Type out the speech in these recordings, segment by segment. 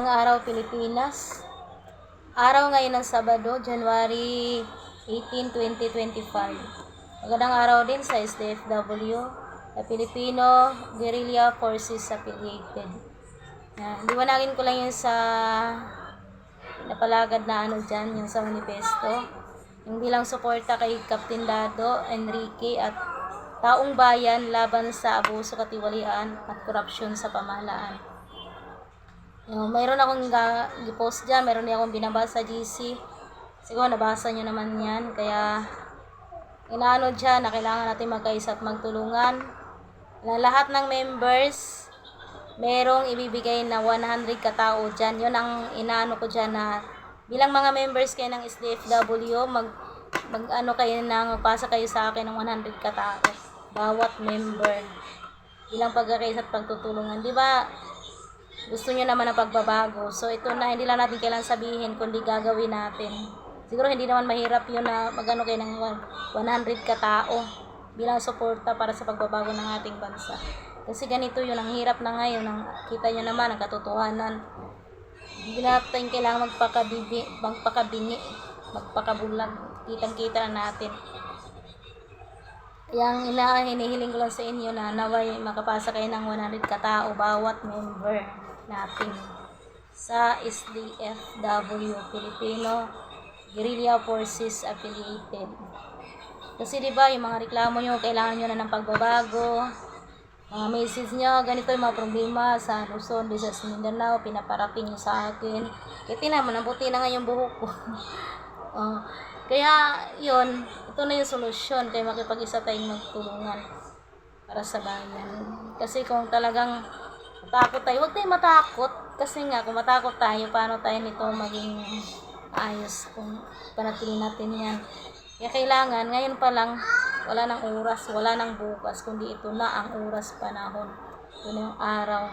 Ang araw Pilipinas. Araw ngayon ng Sabado, January 18, 2025. Magandang araw din sa SDFW, na Filipino Guerrilla Forces Affiliated. Liwanagin ko lang yun sa napalagad na dyan, yung sa manifesto. Yung bilang suporta kay Captain Dado Enrique at taong bayan laban sa abuso, katiwalian at korupsyon sa pamahalaan. Mayroon akong i-post dyan, mayroon din akong binabasa sa GC. Siguro nabasa nyo naman yan. Kaya inaano dyan na kailangan natin magkaisa at magtulungan. Na lahat ng members merong ibibigay na 100 katao dyan. Yun ang inaano ko dyan, na bilang mga members kayo ng SDFW, magpasa kayo sa akin ng 100 katao bawat member bilang pagkakaisa at pagtutulungan. Di ba gusto nyo naman ng pagbabago? So ito na, hindi lang natin kailangan sabihin, kundi gagawin natin. Siguro hindi naman mahirap yun na magano kayo ng 100 katao bilang suporta para sa pagbabago ng ating bansa. Kasi ganito yun, ang hirap na ngayon, kita nyo naman ang katotohanan. Hindi natin kailangan magpakabingi, magpakabulag. Kitang-kita natin. Yang hinihiling ko lang sa inyo na naway makapasa kayo ng 100 katao bawat member natin sa SDFW, Filipino Guerrilla Forces Affiliated. Kasi diba yung mga reklamo nyo, kailangan nyo na ng pagbabago, mga message nyo, ganito yung mga problema sa Luzon, Visayas, Mindanao, pinaparating nyo sa akin. Kaya tinaman, nabuti na nga yung buhok ko. Kaya yun, ito na yung solusyon, kaya makipag-isa tayong magtulungan para sa bayan. Kasi kung talagang matakot tayo, huwag tayong matakot. Kasi nga, kung matakot tayo, paano tayo nito maging ayos kung panatili natin yan. Kaya kailangan, ngayon pa lang, wala nang oras, wala nang bukas, kundi ito na ang oras, panahon. Ito na yung araw.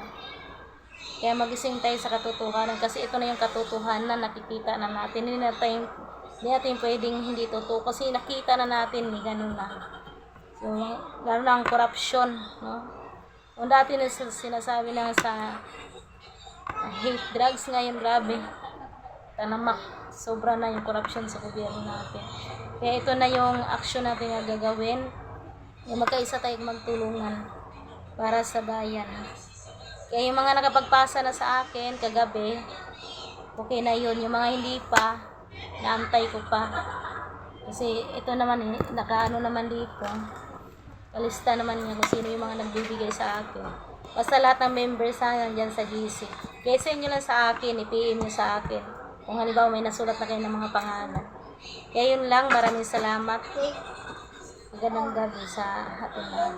Kaya magising tayo sa katotohanan, kasi ito na yung katotohanan na nakikita na natin. Hindi natin pwedeng hindi totoo, kasi nakita na natin, ganun na. So, lalo na ang korupsyon, no? Kung dati na sinasabi lang sa hate drugs, ngayon grabe, talamak, sobra na yung korupsyon sa gobyerno natin. Kaya ito na yung action natin na gagawin, yung magkaisa tayong magtulungan para sa bayan. Kaya yung mga nakapagpasa na sa akin kagabi, okay na yun. Yung mga hindi pa, naantay ko pa. Kasi ito naman nakaano naman dito, kalista naman niya kung sino yung mga nagbibigay sa akin. Basta lahat ng members nandyan sa GC. Kaya sa inyo lang sa akin, i-PM nyo sa akin. Kung halimbawa may nasulat na kayo ng mga pangalan. Kaya yun lang, maraming salamat. Magandang gabi sa ating lahat.